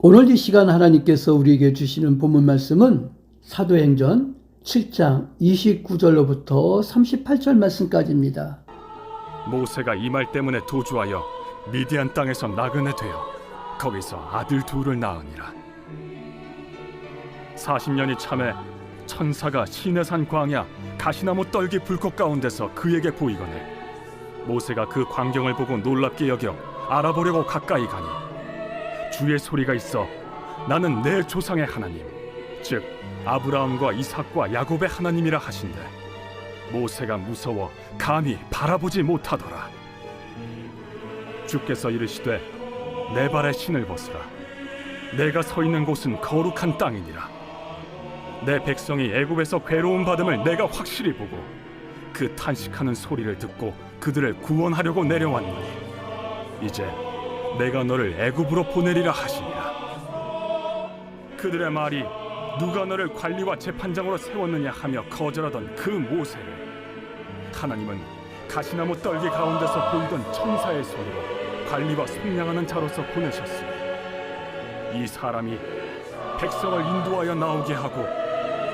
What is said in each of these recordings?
오늘 이 시간 하나님께서 우리에게 주시는 본문 말씀은 사도행전 7장 29절로부터 38절 말씀까지입니다. 모세가 이 말 때문에 도주하여 미디안 땅에서 나그네 되어 거기서 아들 둘을 낳으니라. 40년이 참에 천사가 시내산 광야 가시나무 떨기 불꽃 가운데서 그에게 보이거늘 모세가 그 광경을 보고 놀랍게 여겨 알아보려고 가까이 가니 주의 소리가 있어 나는 내 조상의 하나님 즉 아브라함과 이삭과 야곱의 하나님이라 하신대 모세가 무서워 감히 바라보지 못하더라. 주께서 이르시되 내 발에 신을 벗으라. 내가 서 있는 곳은 거룩한 땅이니라. 내 백성이 애굽에서 괴로움 받음을 내가 확실히 보고 그 탄식하는 소리를 듣고 그들을 구원하려고 내려왔노니 이제 내가 너를 애굽으로 보내리라 하시니라. 그들의 말이 누가 너를 관리와 재판장으로 세웠느냐 하며 거절하던 그 모세를 하나님은 가시나무 떨기 가운데서 보이던 천사의 소리로 관리와 속량하는 자로서 보내셨으니 이 사람이 백성을 인도하여 나오게 하고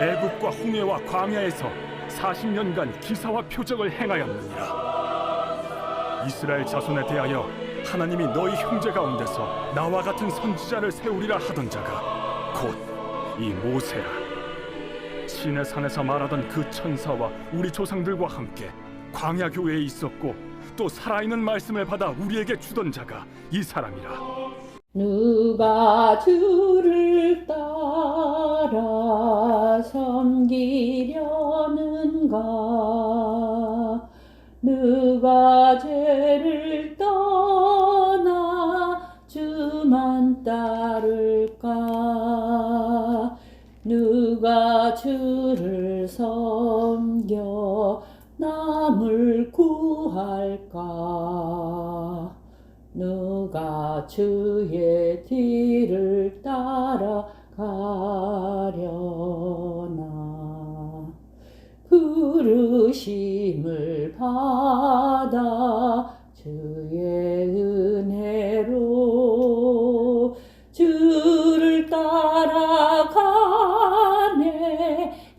애굽과 홍해와 광야에서 40년간 기사와 표적을 행하였느니라. 이스라엘 자손에 대하여 하나님이 너희 형제 가운데서 나와 같은 선지자를 세우리라 하던 자가 곧 이 모세라. 신의 산에서 말하던 그 천사와 우리 조상들과 함께 광야 교회에 있었고 또 살아있는 말씀을 받아 우리에게 주던 자가 이 사람이라. 누가 주를 따라 섬기려는가? 누가 죄를 떠나 주만 따를까? 누가 주를 섬겨 남을 구할까? 누가 주의 뒤를 따라가려나? 부르심을 받아 주의 은혜로 주를 따라가네.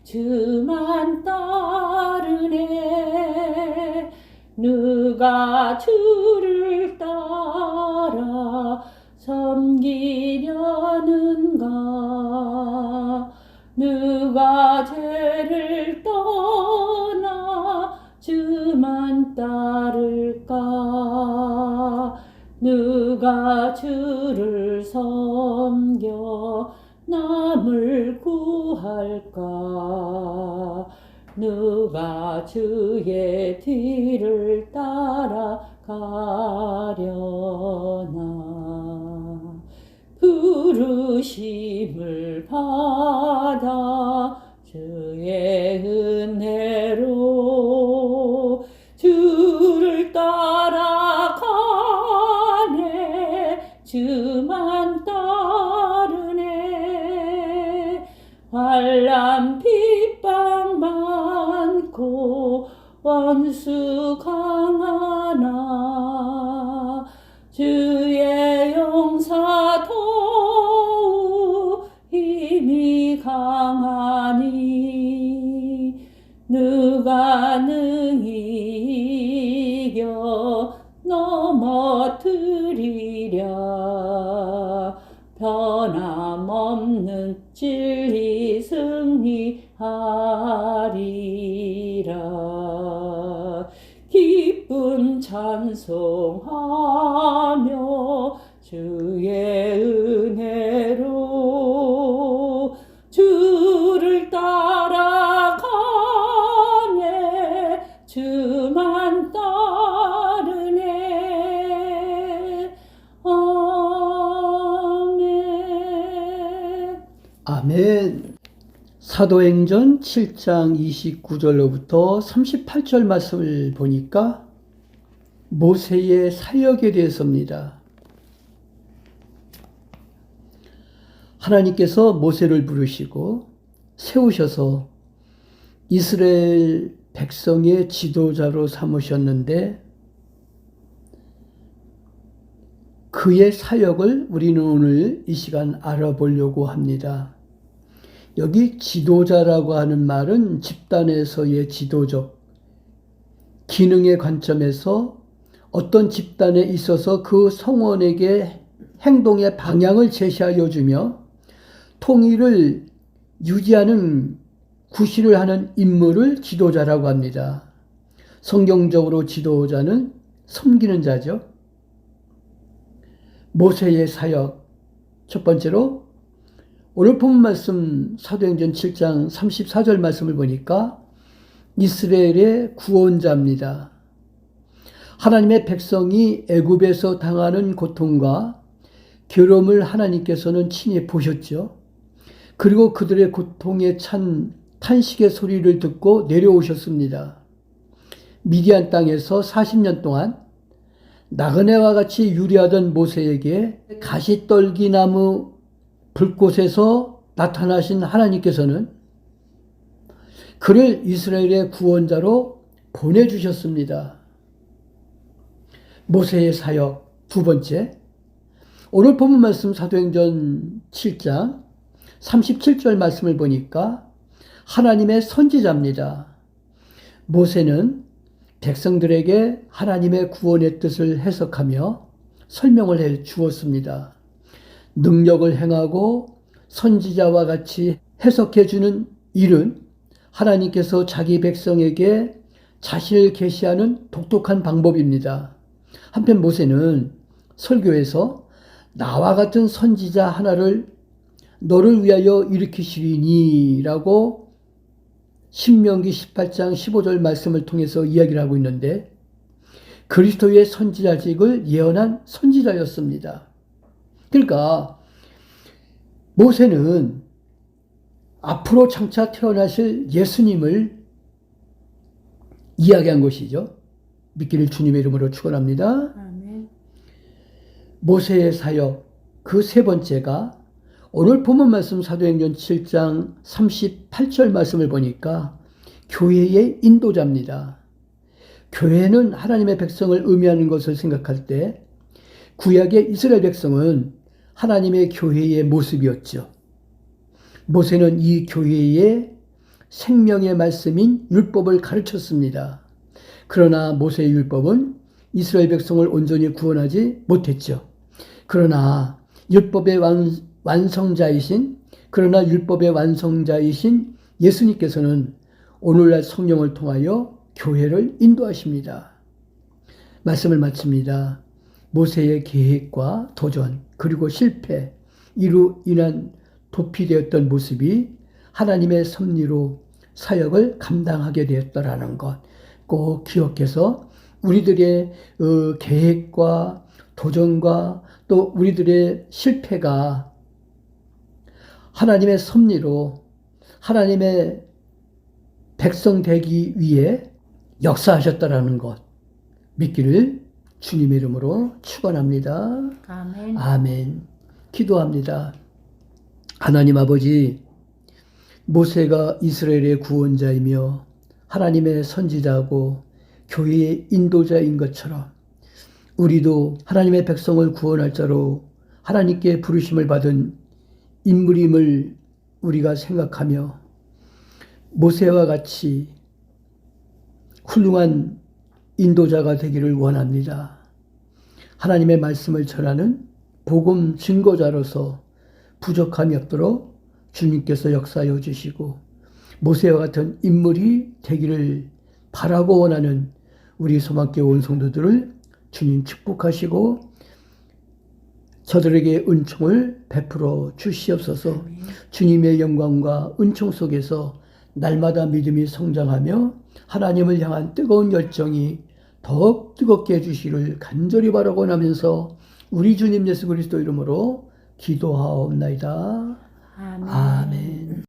주만 따르네. 누가 주를 따라 섬기려는가? 누가 죄를 떠나 주만 따를까? 누가 주를 섬겨 남을 구할까? 누가 주의 뒤를 따라가려나? 부르심을 받아 주의 은혜로 주를 따라가네. 주만 따르네. 환난 핍박 많고 원수 강하나 주의 용사 더욱 힘이 강하니 누가 능히 이겨 넘어뜨리랴? 변함없는 진리 승리하리라. 기쁨 찬송하며 주의 은혜로 주를 따라가네. 주만 따르네. 아멘. 아멘. 사도행전 7장 29절로부터 38절 말씀을 보니까 모세의 사역에 대해서입니다. 하나님께서 모세를 부르시고 세우셔서 이스라엘 백성의 지도자로 삼으셨는데 그 그의 사역을 우리는 오늘 이 시간 알아보려고 합니다. 여기 지도자라고 하는 말은 집단에서의 지도적 기능의 관점에서 어떤 집단에 있어서 그 성원에게 행동의 방향을 제시하여 주며 통일을 유지하는 구실을 하는 인물을 지도자라고 합니다. 성경적으로 지도자는 섬기는 자죠. 모세의 사역, 첫 번째로 오늘 본 말씀 사도행전 7장 34절 말씀을 보니까 이스라엘의 구원자입니다. 하나님의 백성이 애굽에서 당하는 고통과 괴로움을 하나님께서는 친히 보셨죠. 그리고 그들의 고통에 찬 탄식의 소리를 듣고 내려오셨습니다. 미디안 땅에서 40년 동안 나그네와 같이 유리하던 모세에게 가시떨기나무 불꽃에서 나타나신 하나님께서는 그를 이스라엘의 구원자로 보내주셨습니다. 모세의 사역 두 번째, 오늘 본문 말씀 사도행전 7장 37절 말씀을 보니까 하나님의 선지자입니다. 모세는 백성들에게 하나님의 구원의 뜻을 해석하며 설명을 해 주었습니다. 능력을 행하고 선지자와 같이 해석해 주는 일은 하나님께서 자기 백성에게 자신을 계시하는 독특한 방법입니다. 한편 모세는 설교에서 나와 같은 선지자 하나를 너를 위하여 일으키시리니 라고 신명기 18장 15절 말씀을 통해서 이야기를 하고 있는데 그리스도의 선지자직을 예언한 선지자였습니다. 그러니까 모세는 앞으로 장차 태어나실 예수님을 이야기한 것이죠. 믿기를 주님의 이름으로 축원합니다. 아멘. 모세의 사역 그 세 번째가 오늘 본문 말씀 사도행전 7장 38절 말씀을 보니까 교회의 인도자입니다. 교회는 하나님의 백성을 의미하는 것을 생각할 때 구약의 이스라엘 백성은 하나님의 교회의 모습이었죠. 모세는 이 교회의 생명의 말씀인 율법을 가르쳤습니다. 그러나 모세의 율법은 이스라엘 백성을 온전히 구원하지 못했죠. 그러나 율법의 완성자이신 예수님께서는 오늘날 성령을 통하여 교회를 인도하십니다. 말씀을 마칩니다. 모세의 계획과 도전 그리고 실패 이로 인한 도피되었던 모습이 하나님의 섭리로 사역을 감당하게 되었다라는 것 꼭 기억해서 우리들의 계획과 도전과 또 우리들의 실패가 하나님의 섭리로 하나님의 백성 되기 위해 역사하셨다라는 것 믿기를 주님의 이름으로 축원합니다. 아멘. 아멘. 기도합니다. 하나님 아버지, 모세가 이스라엘의 구원자이며 하나님의 선지자고 교회의 인도자인 것처럼 우리도 하나님의 백성을 구원할 자로 하나님께 부르심을 받은 인물임을 우리가 생각하며 모세와 같이 훌륭한 인도자가 되기를 원합니다. 하나님의 말씀을 전하는 복음 증거자로서 부족함이 없도록 주님께서 역사하여 주시고 모세와 같은 인물이 되기를 바라고 원하는 우리 소망교회 온 성도들을 주님 축복하시고 저들에게 은총을 베풀어 주시옵소서. 주님의 영광과 은총 속에서 날마다 믿음이 성장하며 하나님을 향한 뜨거운 열정이 더욱 뜨겁게 해주시기를 간절히 바라고 원하면서 우리 주님 예수 그리스도 이름으로 기도하옵나이다. 아멘. 아멘.